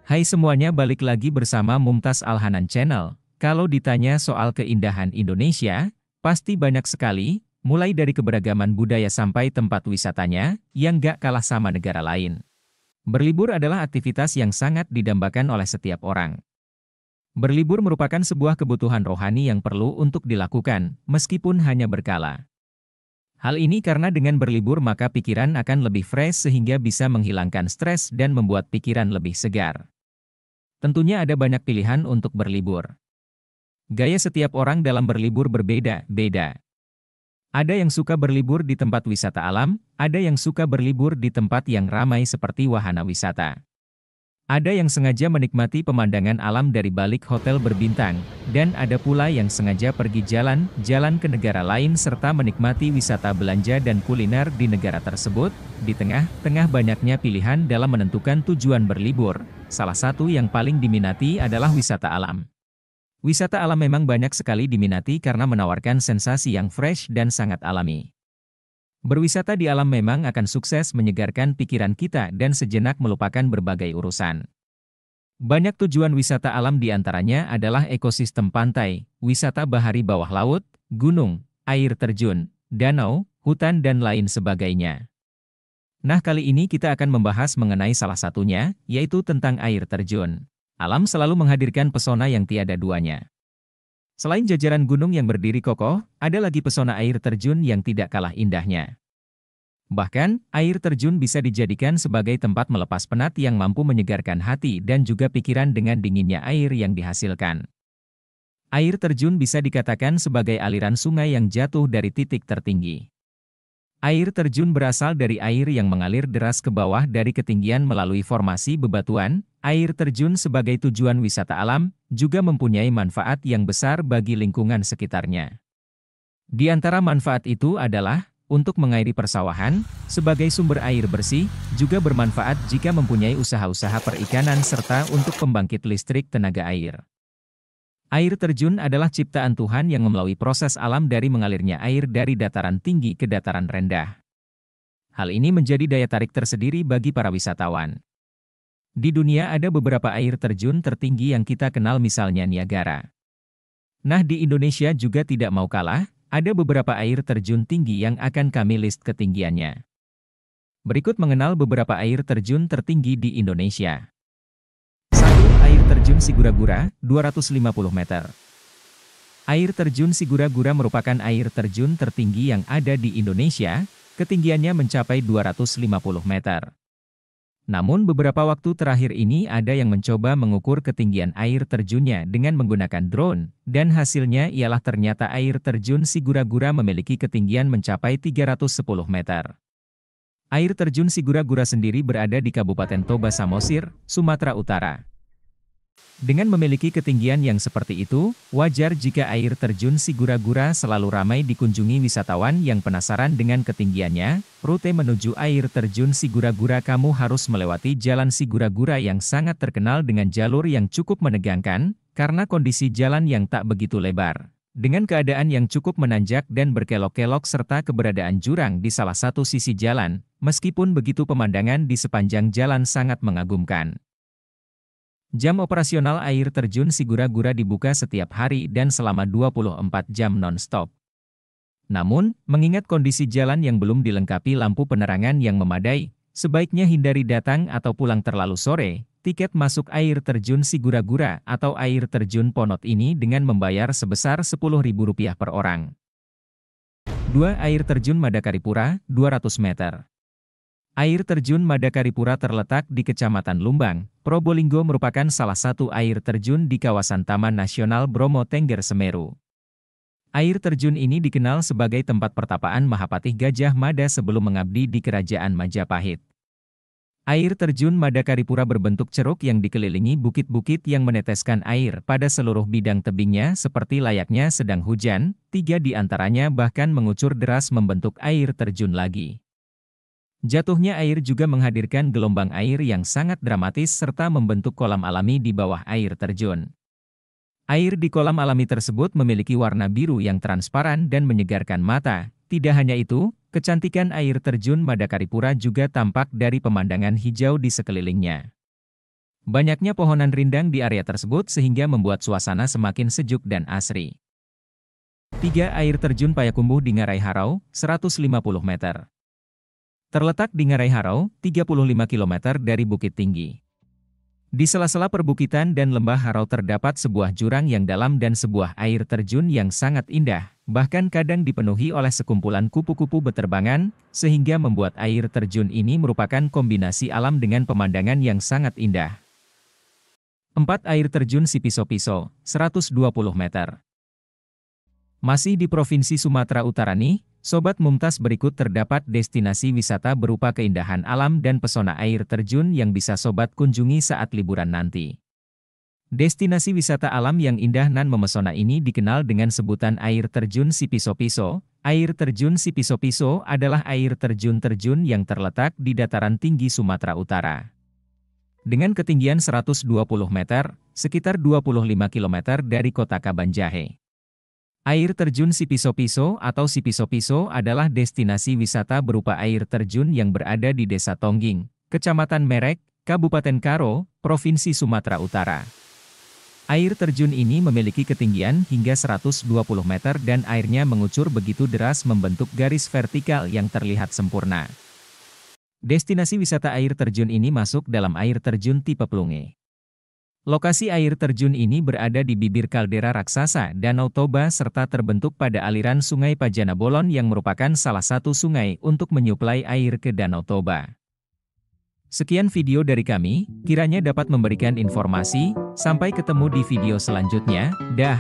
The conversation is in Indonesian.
Hai semuanya, balik lagi bersama Mumtaz Al-Hanan Channel. Kalau ditanya soal keindahan Indonesia, pasti banyak sekali, mulai dari keberagaman budaya sampai tempat wisatanya, yang gak kalah sama negara lain. Berlibur adalah aktivitas yang sangat didambakan oleh setiap orang. Berlibur merupakan sebuah kebutuhan rohani yang perlu untuk dilakukan, meskipun hanya berkala. Hal ini karena dengan berlibur maka pikiran akan lebih fresh sehingga bisa menghilangkan stres dan membuat pikiran lebih segar. Tentunya ada banyak pilihan untuk berlibur. Gaya setiap orang dalam berlibur berbeda-beda. Ada yang suka berlibur di tempat wisata alam, ada yang suka berlibur di tempat yang ramai seperti wahana wisata. Ada yang sengaja menikmati pemandangan alam dari balik hotel berbintang, dan ada pula yang sengaja pergi jalan-jalan ke negara lain serta menikmati wisata belanja dan kuliner di negara tersebut. Di tengah-tengah banyaknya pilihan dalam menentukan tujuan berlibur, salah satu yang paling diminati adalah wisata alam. Wisata alam memang banyak sekali diminati karena menawarkan sensasi yang fresh dan sangat alami. Berwisata di alam memang akan sukses menyegarkan pikiran kita dan sejenak melupakan berbagai urusan. Banyak tujuan wisata alam diantaranya adalah ekosistem pantai, wisata bahari bawah laut, gunung, air terjun, danau, hutan dan lain sebagainya. Nah, kali ini kita akan membahas mengenai salah satunya, yaitu tentang air terjun. Alam selalu menghadirkan pesona yang tiada duanya. Selain jajaran gunung yang berdiri kokoh, ada lagi pesona air terjun yang tidak kalah indahnya. Bahkan, air terjun bisa dijadikan sebagai tempat melepas penat yang mampu menyegarkan hati dan juga pikiran dengan dinginnya air yang dihasilkan. Air terjun bisa dikatakan sebagai aliran sungai yang jatuh dari titik tertinggi. Air terjun berasal dari air yang mengalir deras ke bawah dari ketinggian melalui formasi bebatuan. Air terjun sebagai tujuan wisata alam juga mempunyai manfaat yang besar bagi lingkungan sekitarnya. Di antara manfaat itu adalah untuk mengairi persawahan, sebagai sumber air bersih, juga bermanfaat jika mempunyai usaha-usaha perikanan serta untuk pembangkit listrik tenaga air. Air terjun adalah ciptaan Tuhan yang melalui proses alam dari mengalirnya air dari dataran tinggi ke dataran rendah. Hal ini menjadi daya tarik tersendiri bagi para wisatawan. Di dunia ada beberapa air terjun tertinggi yang kita kenal, misalnya Niagara. Nah, di Indonesia juga tidak mau kalah, ada beberapa air terjun tinggi yang akan kami list ketinggiannya. Berikut mengenal beberapa air terjun tertinggi di Indonesia. 1. Air terjun Sigura-gura, 250 meter. Air terjun Sigura-gura merupakan air terjun tertinggi yang ada di Indonesia, ketinggiannya mencapai 250 meter. Namun beberapa waktu terakhir ini ada yang mencoba mengukur ketinggian air terjunnya dengan menggunakan drone, dan hasilnya ialah ternyata air terjun Sigura-gura memiliki ketinggian mencapai 310 meter. Air terjun Sigura-gura sendiri berada di Kabupaten Toba Samosir, Sumatera Utara. Dengan memiliki ketinggian yang seperti itu, wajar jika air terjun Sigura-gura selalu ramai dikunjungi wisatawan yang penasaran dengan ketinggiannya. Rute menuju air terjun Sigura-gura, kamu harus melewati Jalan Sigura-gura yang sangat terkenal dengan jalur yang cukup menegangkan, karena kondisi jalan yang tak begitu lebar. Dengan keadaan yang cukup menanjak dan berkelok-kelok serta keberadaan jurang di salah satu sisi jalan, meskipun begitu pemandangan di sepanjang jalan sangat mengagumkan. Jam operasional air terjun Sigura-gura dibuka setiap hari dan selama 24 jam non-stop. Namun, mengingat kondisi jalan yang belum dilengkapi lampu penerangan yang memadai, sebaiknya hindari datang atau pulang terlalu sore. Tiket masuk air terjun Sigura-gura atau air terjun Ponot ini dengan membayar sebesar Rp10.000 per orang. 2. Air terjun Madakaripura, 200 meter. Air terjun Madakaripura terletak di Kecamatan Lumbang, Probolinggo, merupakan salah satu air terjun di kawasan Taman Nasional Bromo Tengger Semeru. Air terjun ini dikenal sebagai tempat pertapaan Mahapatih Gajah Mada sebelum mengabdi di Kerajaan Majapahit. Air terjun Madakaripura berbentuk ceruk yang dikelilingi bukit-bukit yang meneteskan air pada seluruh bidang tebingnya seperti layaknya sedang hujan. 3 di antaranya bahkan mengucur deras membentuk air terjun lagi. Jatuhnya air juga menghadirkan gelombang air yang sangat dramatis serta membentuk kolam alami di bawah air terjun. Air di kolam alami tersebut memiliki warna biru yang transparan dan menyegarkan mata. Tidak hanya itu, kecantikan air terjun Madakaripura juga tampak dari pemandangan hijau di sekelilingnya. Banyaknya pohonan rindang di area tersebut sehingga membuat suasana semakin sejuk dan asri. 3. Air terjun Payakumbuh di Ngarai Harau, 150 meter. Terletak di Ngarai Harau, 35 km dari Bukit Tinggi. Di sela-sela perbukitan dan lembah Harau terdapat sebuah jurang yang dalam dan sebuah air terjun yang sangat indah, bahkan kadang dipenuhi oleh sekumpulan kupu-kupu beterbangan, sehingga membuat air terjun ini merupakan kombinasi alam dengan pemandangan yang sangat indah. 4. Air terjun Sipiso-Piso, 120 meter. Masih di Provinsi Sumatera Utara nih, Sobat Mumtaz, berikut terdapat destinasi wisata berupa keindahan alam dan pesona air terjun yang bisa Sobat kunjungi saat liburan nanti. Destinasi wisata alam yang indah nan memesona ini dikenal dengan sebutan air terjun Sipiso-Piso. Air terjun Sipiso-Piso adalah air terjun yang terletak di dataran tinggi Sumatera Utara. Dengan ketinggian 120 meter, sekitar 25 km dari kota Kabanjahe. Air terjun Sipiso-Piso atau Sipiso-Piso adalah destinasi wisata berupa air terjun yang berada di Desa Tongging, Kecamatan Merek, Kabupaten Karo, Provinsi Sumatera Utara. Air terjun ini memiliki ketinggian hingga 120 meter dan airnya mengucur begitu deras membentuk garis vertikal yang terlihat sempurna. Destinasi wisata air terjun ini masuk dalam air terjun tipe Plunge. Lokasi air terjun ini berada di bibir kaldera raksasa Danau Toba serta terbentuk pada aliran Sungai Pajana Bolon yang merupakan salah satu sungai untuk menyuplai air ke Danau Toba. Sekian video dari kami, kiranya dapat memberikan informasi. Sampai ketemu di video selanjutnya. Dah.